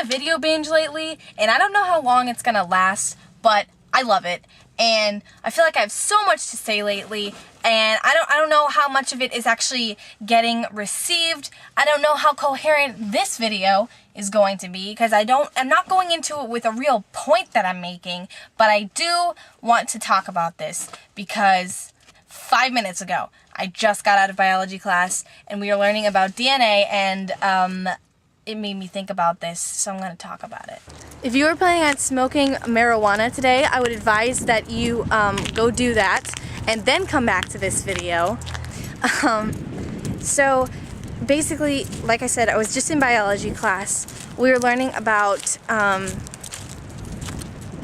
video binge lately, and I don't know how long it's gonna last, but I love it. And I feel like I have so much to say lately, and I don't know how much of it is actually getting received. I don't know how coherent this video is going to be, because I'm not going into it with a real point that I'm making, but I do want to talk about this because 5 minutes ago I just got out of biology class and we were learning about DNA, and it made me think about this, so I'm going to talk about it. If you are planning on smoking marijuana today, I would advise that you go do that and then come back to this video. So basically, like I said, I was just in biology class. We were learning about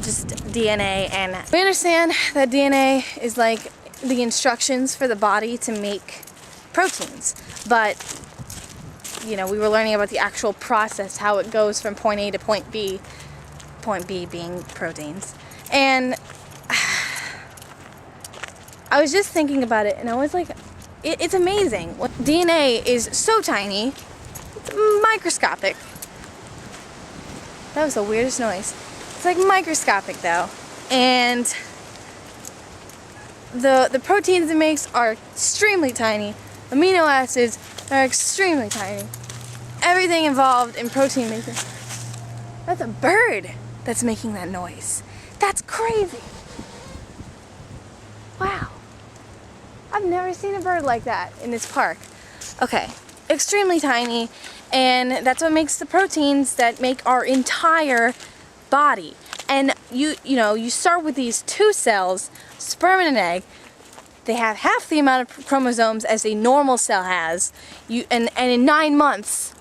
just DNA, and we understand that DNA is like the instructions for the body to make proteins, but you know, we were learning about the actual process, how it goes from point A to point B being proteins. And I was just thinking about it, and I was like, it's amazing. DNA is so tiny, it's microscopic. That was the weirdest noise. It's like microscopic though. And the proteins it makes are extremely tiny. Amino acids are extremely tiny. Everything involved in protein making. That's a bird that's making that noise. That's crazy. Wow. I've never seen a bird like that in this park. Okay, extremely tiny, and that's what makes the proteins that make our entire body. And you start with these two cells, sperm and an egg. They have half the amount of chromosomes as a normal cell has. And in 9 months,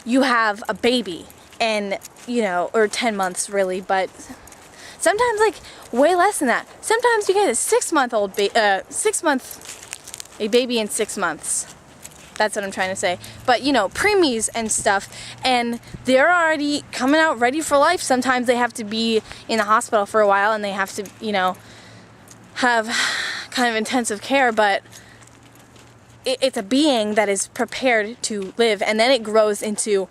you have a baby. And, or 10 months really, but sometimes like way less than that. Sometimes you get a 6-month-old a baby in 6 months. That's what I'm trying to say. But, preemies and stuff, and they're already coming out ready for life. Sometimes they have to be in the hospital for a while, and they have to, have kind of intensive care, but it's a being that is prepared to live, and then it grows into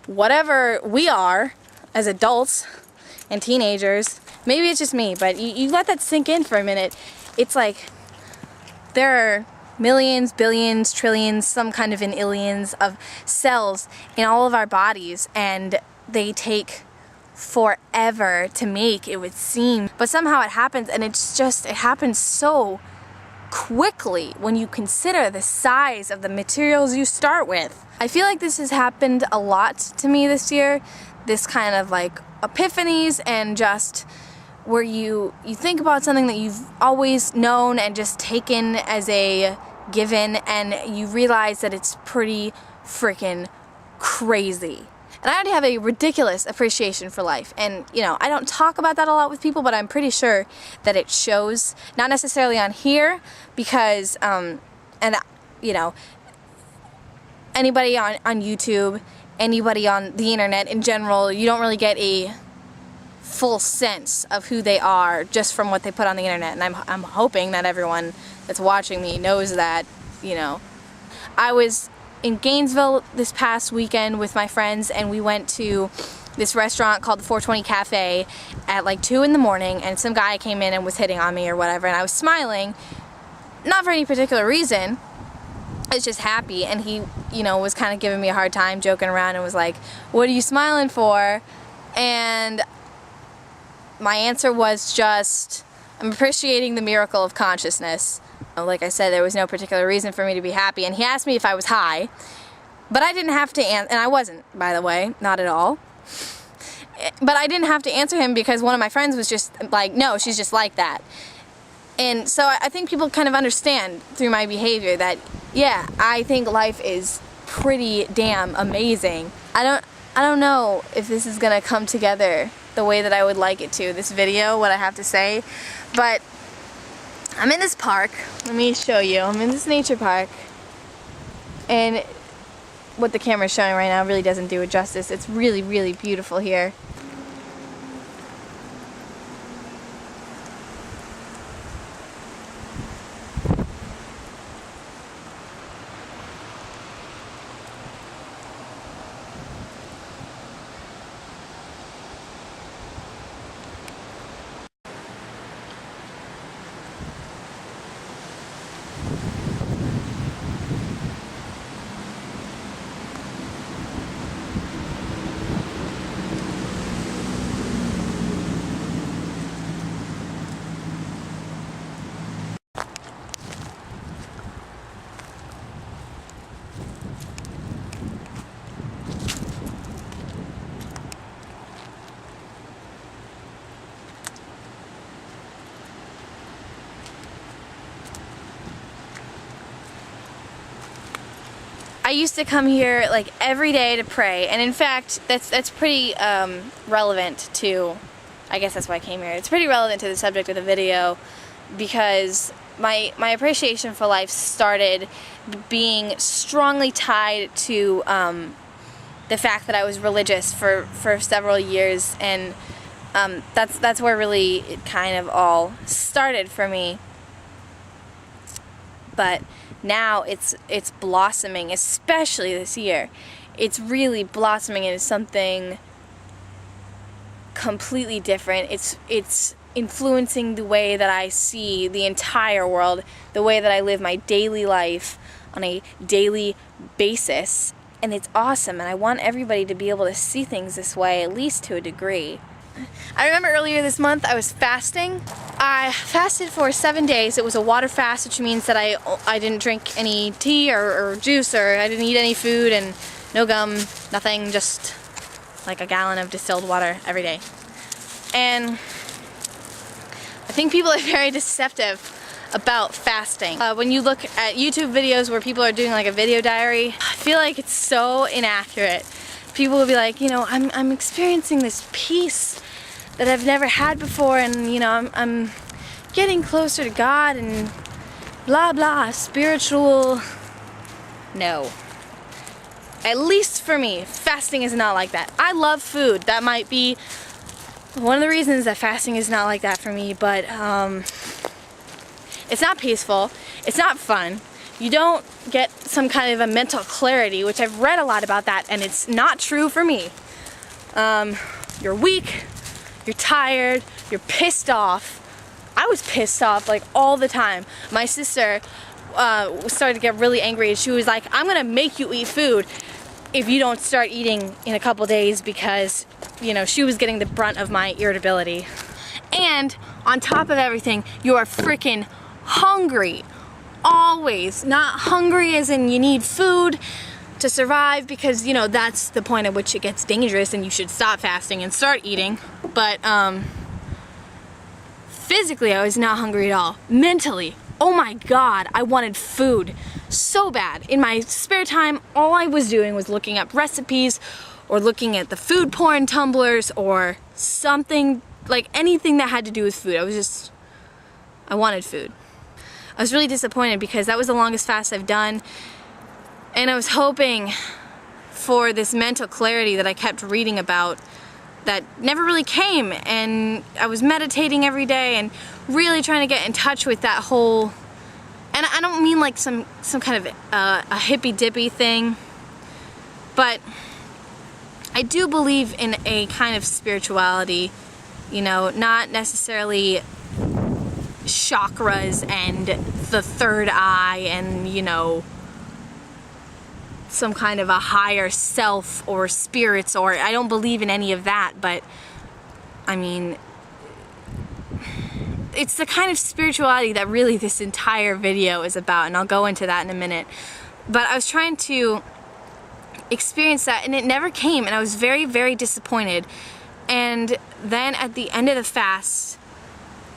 whatever we are as adults and teenagers. Maybe it's just me, but you let that sink in for a minute. It's like there are millions, billions, trillions, some kind of illions of cells in all of our bodies, and they take forever to make, it would seem, but somehow it happens, and it happens so quickly when you consider the size of the materials you start with. I feel like this has happened a lot to me this year, this kind of like epiphanies, and just where you think about something that you've always known and just taken as a given, and you realize that it's pretty freaking crazy. And I already have a ridiculous appreciation for life. And, I don't talk about that a lot with people, but I'm pretty sure that it shows. Not necessarily on here, because, anybody on YouTube, anybody on the internet in general, you don't really get a full sense of who they are just from what they put on the internet. And I'm hoping that everyone that's watching me knows that, I was in Gainesville this past weekend with my friends, and we went to this restaurant called the 420 Cafe at like 2 in the morning, and some guy came in and was hitting on me or whatever, and I was smiling, not for any particular reason. I was just happy, and he, was kind of giving me a hard time, joking around, and was like, "What are you smiling for?" And my answer was just, I'm appreciating the miracle of consciousness. Like I said, there was no particular reason for me to be happy, and he asked me if I was high, but I didn't have to answer, and I wasn't, by the way, not at all. But I didn't have to answer him because one of my friends was just like, no, she's just like that. And so I think people kind of understand through my behavior that, yeah, I think life is pretty damn amazing. I don't know if this is gonna come together the way that I would like it to, this video, what I have to say, but I'm in this park. Let me show you. I'm in this nature park, and what the camera is showing right now really doesn't do it justice. It's really, really beautiful here. used to come here like every day to pray, and in fact, that's pretty relevant to, I guess that's why I came here. It's pretty relevant to the subject of the video, because my appreciation for life started being strongly tied to the fact that I was religious for several years, and that's where really it kind of all started for me. But now it's blossoming, especially this year. It's really blossoming into something completely different. It's influencing the way that I see the entire world, the way that I live my daily life on a daily basis, and it's awesome, and I want everybody to be able to see things this way, at least to a degree. I remember earlier this month I was fasting. I fasted for 7 days. It was a water fast, which means that I didn't drink any tea or juice, or I didn't eat any food, and no gum, nothing, just like a gallon of distilled water every day. And I think people are very deceptive about fasting. When you look at YouTube videos where people are doing like a video diary, I feel like it's so inaccurate. People will be like, you know, I'm experiencing this peace that I've never had before, and you know, I'm getting closer to God and blah blah, spiritual. No. At least for me, fasting is not like that. I love food. That might be one of the reasons that fasting is not like that for me, but it's not peaceful, it's not fun. You don't get some kind of a mental clarity, which I've read a lot about that, and it's not true for me. You're weak, you're tired, you're pissed off. I was pissed off like all the time. My sister started to get really angry, and she was like, I'm gonna make you eat food if you don't start eating in a couple days, because, you know, she was getting the brunt of my irritability. And on top of everything, you are freaking hungry. Always. Not hungry as in you need food to survive, because, you know, that's the point at which it gets dangerous and you should stop fasting and start eating. But physically I was not hungry at all. Mentally, oh my god, I wanted food so bad. In my spare time, all I was doing was looking up recipes or looking at the food porn tumblers or something, like anything that had to do with food. I wanted food. I was really disappointed because that was the longest fast I've done, and I was hoping for this mental clarity that I kept reading about that never really came, and I was meditating every day and really trying to get in touch with that whole, and I don't mean like some kind of a hippy-dippy thing, but I do believe in a kind of spirituality, you know, not necessarily chakras and the third eye and, you know, some kind of a higher self or spirits, or I don't believe in any of that, but I mean, it's the kind of spirituality that really this entire video is about, and I'll go into that in a minute. But I was trying to experience that, and it never came, and I was very, very disappointed. And then at the end of the fast,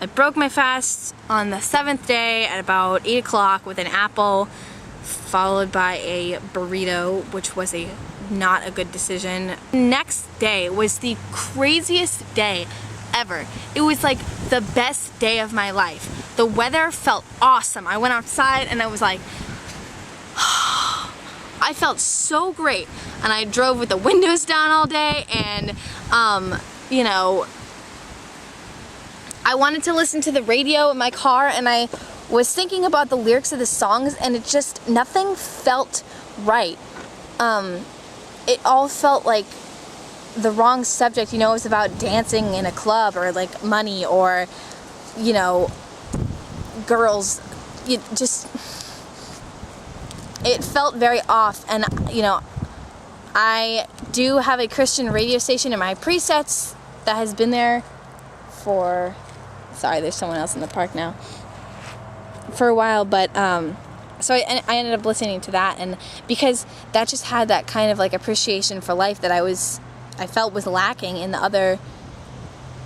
I broke my fast on the 7th day at about 8 o'clock with an apple, followed by a burrito, which was not a good decision. Next day was the craziest day ever. It was like the best day of my life. The weather felt awesome. I went outside and I was like, I felt so great. And I drove with the windows down all day, and you know, I wanted to listen to the radio in my car, and I was thinking about the lyrics of the songs, and it just, nothing felt right. It all felt like the wrong subject, you know. It was about dancing in a club, or like money, or, you know, girls. It felt very off, and, you know, I do have a Christian radio station in my presets that has been there for, sorry, there's someone else in the park now, for a while, but so I ended up listening to that, and because that just had that kind of like appreciation for life that I felt was lacking in the other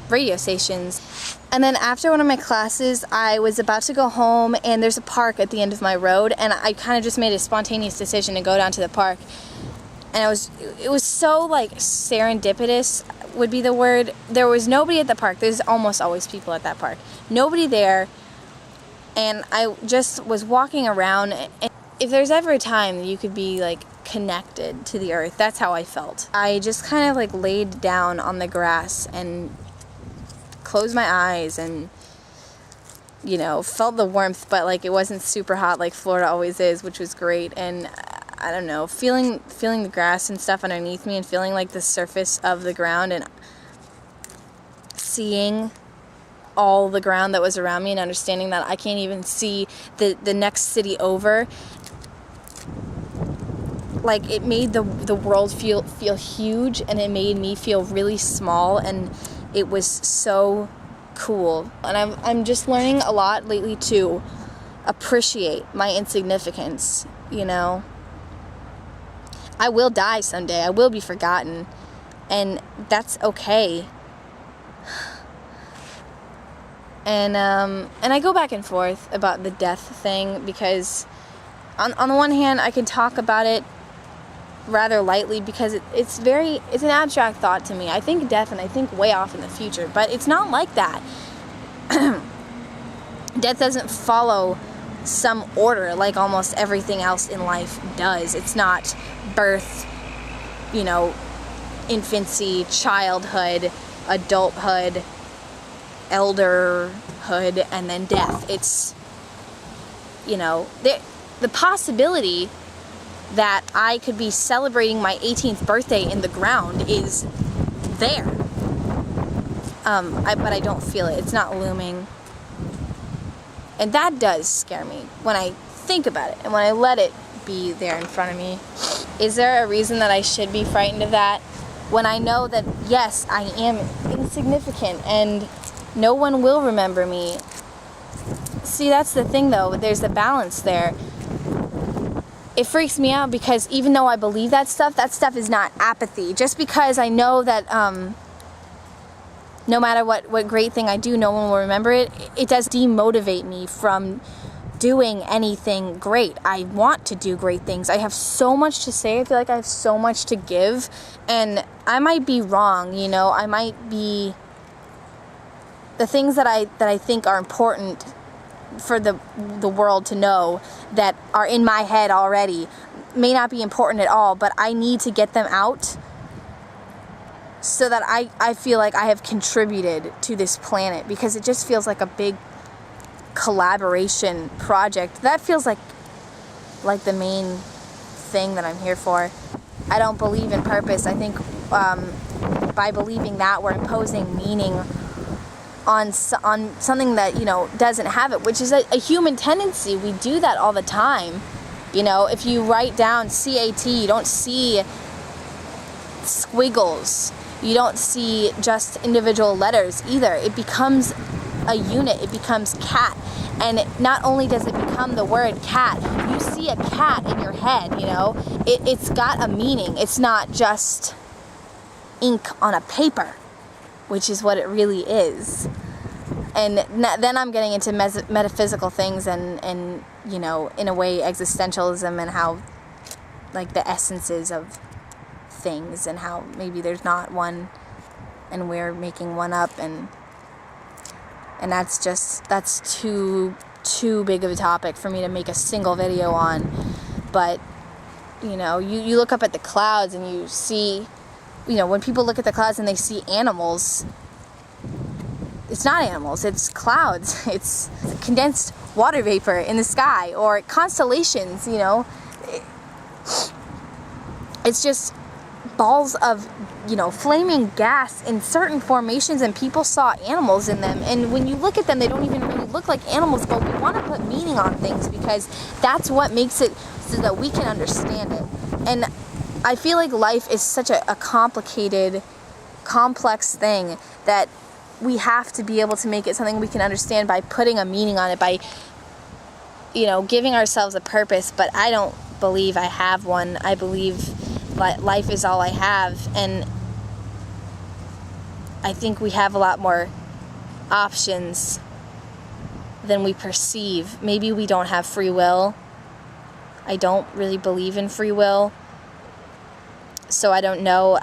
radio stations. And then after one of my classes, I was about to go home, and there's a park at the end of my road, and I kind of just made a spontaneous decision to go down to the park. And it was so like serendipitous would be the word. There was nobody at the park. There's almost always people at that park. Nobody there. And I just was walking around. And if there's ever a time that you could be like connected to the earth, that's how I felt. I just kind of like laid down on the grass and closed my eyes and, you know, felt the warmth, but like it wasn't super hot like Florida always is, which was great. And I don't know, feeling the grass and stuff underneath me, and feeling like the surface of the ground, and seeing all the ground that was around me, and understanding that I can't even see the next city over. Like, it made the world feel huge, and it made me feel really small, and it was so cool. And I'm just learning a lot lately to appreciate my insignificance, you know. I will die someday. I will be forgotten, and that's okay. And I go back and forth about the death thing, because on the one hand, I can talk about it rather lightly, because it's an abstract thought to me. I think death, and I think way off in the future, but it's not like that. Death doesn't follow some order like almost everything else in life does. It's not birth, you know, infancy, childhood, adulthood, elderhood, and then death. It's, you know, the possibility that I could be celebrating my 18th birthday in the ground is there. But I don't feel it. It's not looming. And that does scare me when I think about it and when I let it be there in front of me. Is there a reason that I should be frightened of that when I know that, yes, I am insignificant and no one will remember me? See, that's the thing, though. There's a balance there. It freaks me out, because even though I believe that stuff is not apathy. Just because I know that no matter what great thing I do, no one will remember it, it does demotivate me from doing anything great. I want to do great things. I have so much to say. I feel like I have so much to give, and I might be wrong, you know. I might be... The things that I think are important for the world to know, that are in my head already, may not be important at all, but I need to get them out so that I feel like I have contributed to this planet, because it just feels like a big collaboration project. That feels like the main thing that I'm here for. I don't believe in purpose. I think by believing that, we're imposing meaning on something that, you know, doesn't have it, which is a human tendency. We do that all the time. You know, if you write down CAT, you don't see squiggles. You don't see just individual letters either. It becomes a unit. It becomes cat. And not only does it become the word cat, you see a cat in your head, you know. It's got a meaning. It's not just ink on a paper, which is what it really is. And then I'm getting into metaphysical things and, you know, in a way, existentialism, and how, like, the essences of things, and how maybe there's not one and we're making one up, and that's too big of a topic for me to make a single video on. But, you know, you look up at the clouds and you see, you know, when people look at the clouds and they see animals, it's not animals, it's clouds. It's condensed water vapor in the sky, or constellations, you know. It's just balls of, you know, flaming gas in certain formations, and people saw animals in them. And when you look at them, they don't even really look like animals, but we want to put meaning on things, because that's what makes it so that we can understand it. And I feel like life is such a complicated, complex thing, that we have to be able to make it something we can understand by putting a meaning on it, by, you know, giving ourselves a purpose. But I don't believe I have one. I believe life is all I have, and I think we have a lot more options than we perceive. Maybe we don't have free will. I don't really believe in free will. So I don't know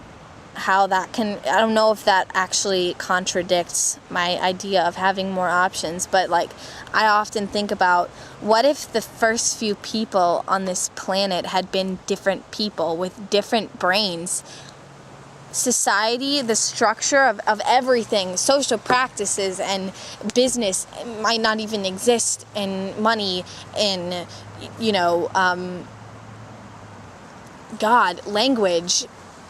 how that can, I don't know if that actually contradicts my idea of having more options, but like, I often think about, what if the first few people on this planet had been different people with different brains? Society, the structure of everything, social practices and business might not even exist, and money and, God, language,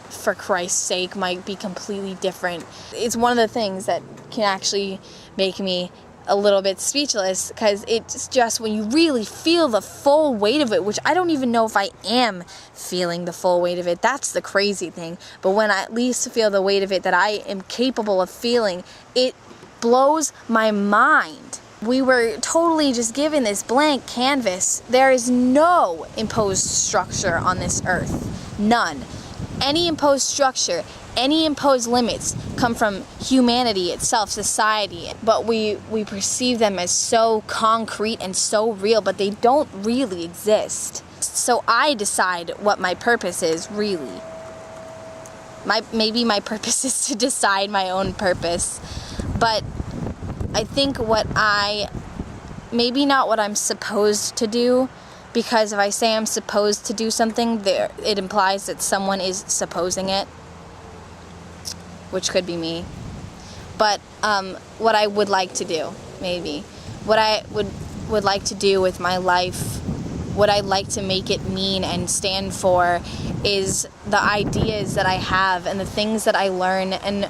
for Christ's sake, might be completely different. It's one of the things that can actually make me a little bit speechless, because it's just when you really feel the full weight of it, which I don't even know if I am feeling the full weight of it. That's the crazy thing. But when I at least feel the weight of it that I am capable of feeling, it blows my mind. We were totally just given this blank canvas. There is no imposed structure on this earth. None. Any imposed structure, any imposed limits come from humanity itself, society, but we perceive them as so concrete and so real, but they don't really exist. So I decide what my purpose is, really. Maybe my purpose is to decide my own purpose, but I think maybe not what I'm supposed to do, because if I say I'm supposed to do something, it implies that someone is supposing it, which could be me. But what I would like to do, maybe, what I would like to do with my life, what I'd like to make it mean and stand for, is the ideas that I have and the things that I learn, and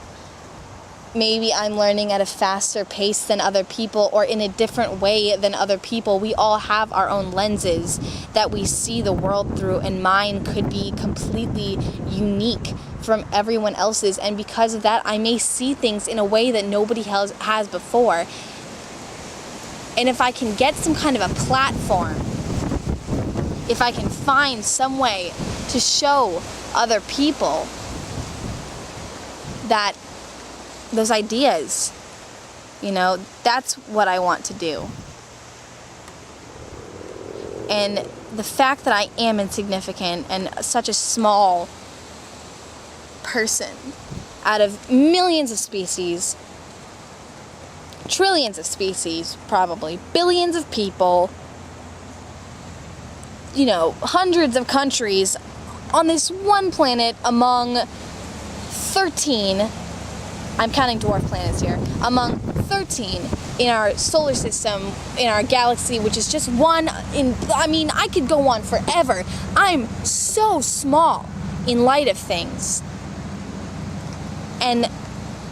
maybe I'm learning at a faster pace than other people, or in a different way than other people. We all have our own lenses that we see the world through, and mine could be completely unique from everyone else's, and because of that, I may see things in a way that nobody else has before. And if I can get some kind of a platform, if I can find some way to show other people that those ideas, that's what I want to do. And the fact that I am insignificant and such a small person out of millions of species, trillions of species, probably billions of people, hundreds of countries on this one planet among 13, I'm counting dwarf planets here, among 13 in our solar system, in our galaxy, which is just one I could go on forever. I'm so small in light of things. And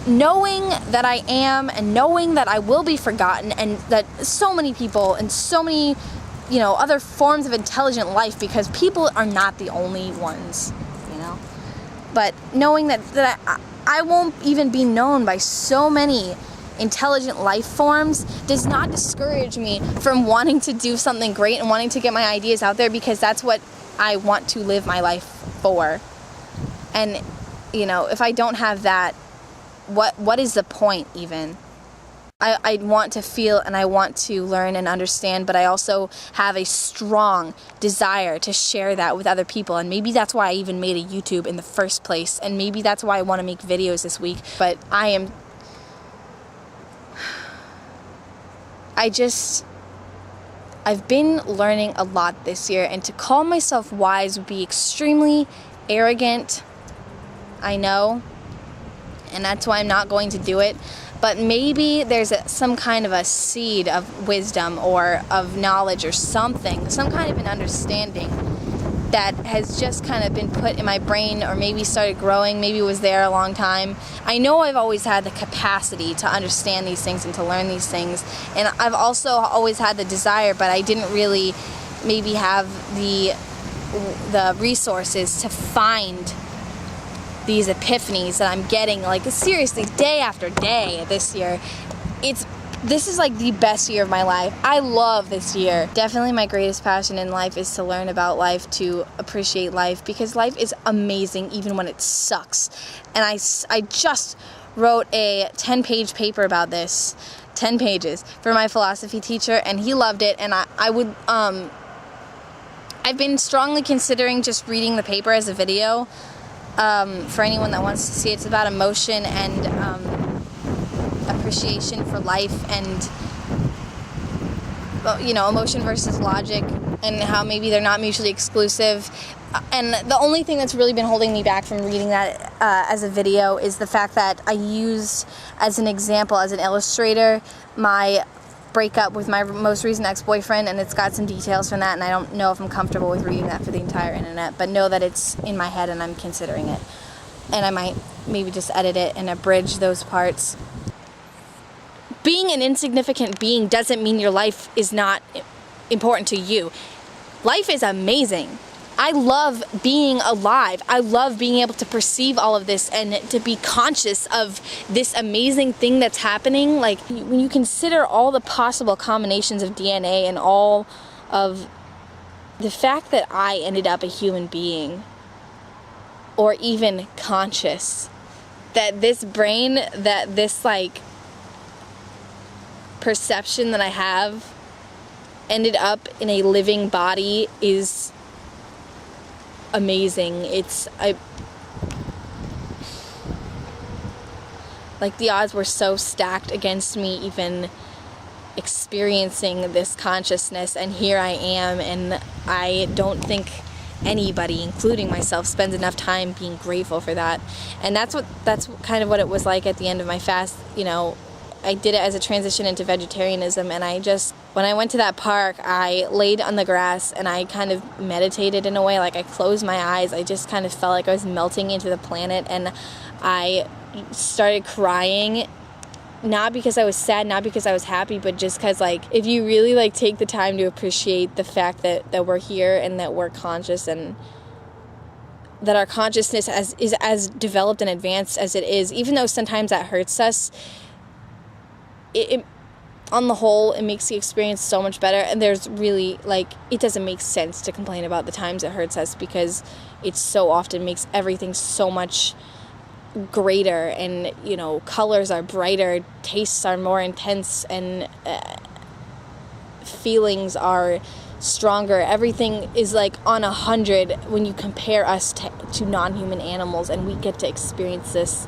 knowing that I am, and knowing that I will be forgotten, and that so many people and so many, other forms of intelligent life, because people are not the only ones, but knowing that I won't even be known by so many intelligent life forms does not discourage me from wanting to do something great and wanting to get my ideas out there, because that's what I want to live my life for. And, if I don't have that, what is the point even? I want to feel and I want to learn and understand, but I also have a strong desire to share that with other people, and maybe that's why I even made a YouTube in the first place, and maybe that's why I want to make videos this week. But I've been learning a lot this year, and to call myself wise would be extremely arrogant, I know, and that's why I'm not going to do it. But maybe there's some kind of a seed of wisdom or of knowledge or something, some kind of an understanding that has just kind of been put in my brain, or maybe started growing, maybe was there a long time. I know I've always had the capacity to understand these things and to learn these things, and I've also always had the desire, but I didn't really maybe have the resources to find these epiphanies that I'm getting, seriously, day after day this year. This is the best year of my life. I love this year. Definitely my greatest passion in life is to learn about life, to appreciate life, because life is amazing even when it sucks. And I just wrote a 10-page paper about this, 10 pages, for my philosophy teacher, and he loved it, and I've been strongly considering just reading the paper as a video, for anyone that wants to see it. It's about emotion and appreciation for life, and emotion versus logic, and how maybe they're not mutually exclusive. And the only thing that's really been holding me back from reading that as a video is the fact that I use as an example, as an illustrator, my breakup with my most recent ex-boyfriend, and it's got some details from that, and I don't know if I'm comfortable with reading that for the entire internet, but know that it's in my head and I'm considering it. And I might maybe just edit it and abridge those parts. Being an insignificant being doesn't mean your life is not important to you. Life is amazing. I love being alive. I love being able to perceive all of this and to be conscious of this amazing thing that's happening. Like, when you consider all the possible combinations of DNA and all of the fact that I ended up a human being, or even conscious, that this brain, that this perception that I have ended up in a living body is amazing. The odds were so stacked against me even experiencing this consciousness, and here I am, and I don't think anybody, including myself, spends enough time being grateful for that. And that's kind of what it was like at the end of my fast. I did it as a transition into vegetarianism, and when I went to that park, I laid on the grass and I kind of meditated in a way. I closed my eyes. I just kind of felt like I was melting into the planet, and I started crying, not because I was sad, not because I was happy, but just because, if you really, take the time to appreciate the fact that we're here and that we're conscious, and that our consciousness is as developed and advanced as it is, even though sometimes that hurts us, it on the whole, it makes the experience so much better. And there's really, it doesn't make sense to complain about the times it hurts us, because it so often makes everything so much greater, and colors are brighter, tastes are more intense, and feelings are stronger. Everything is on 100 when you compare us to non-human animals, and we get to experience this,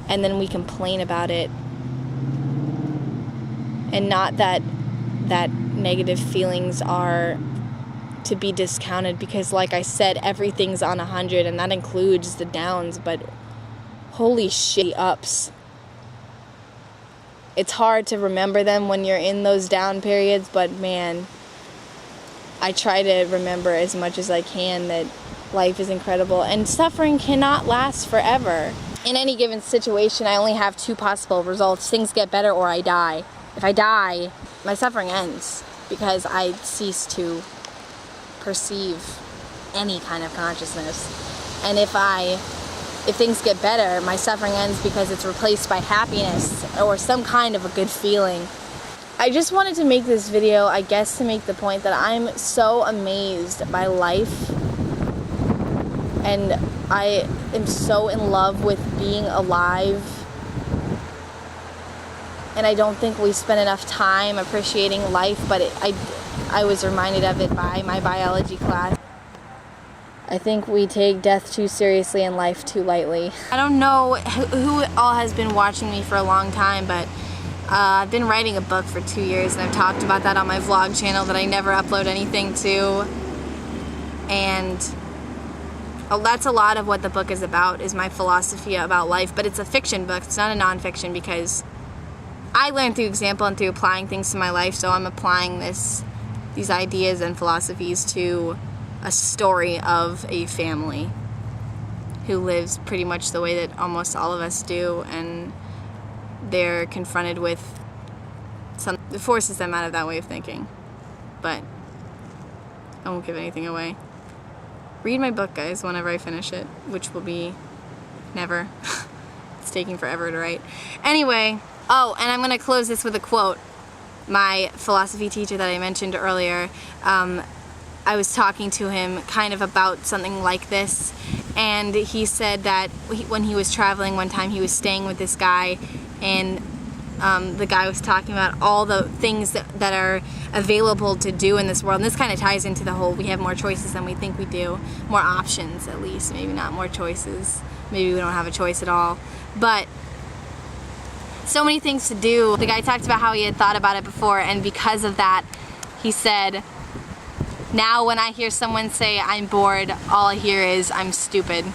and then we complain about it. And not that negative feelings are to be discounted, because like I said, everything's on 100, and that includes the downs, but holy shit, the ups. It's hard to remember them when you're in those down periods, but man, I try to remember as much as I can that life is incredible, and suffering cannot last forever. In any given situation, I only have two possible results: things get better or I die. If I die, my suffering ends, because I cease to perceive any kind of consciousness. And if things get better, my suffering ends because it's replaced by happiness or some kind of a good feeling. I just wanted to make this video, I guess, to make the point that I'm so amazed by life, and I am so in love with being alive. And I don't think we spend enough time appreciating life, but I was reminded of it by my biology class. I think we take death too seriously and life too lightly. I don't know who all has been watching me for a long time, but I've been writing a book for 2 years, and I've talked about that on my vlog channel that I never upload anything to. And that's a lot of what the book is about, is my philosophy about life. But it's a fiction book, it's not a nonfiction, because I learned through example and through applying things to my life, so I'm applying these ideas and philosophies to a story of a family who lives pretty much the way that almost all of us do, and they're confronted with something that forces them out of that way of thinking. But I won't give anything away. Read my book, guys, whenever I finish it, which will be never. It's taking forever to write. Anyway, oh, and I'm going to close this with a quote. My philosophy teacher that I mentioned earlier, I was talking to him kind of about something like this, And he said that when he was traveling one time, he was staying with this guy, and the guy was talking about all the things that are available to do in this world. And this kind of ties into the whole, we have more choices than we think we do. More options, at least. Maybe not more choices. Maybe we don't have a choice at all. But so many things to do. The guy talked about how he had thought about it before, and because of that, he said, now when I hear someone say I'm bored, all I hear is I'm stupid.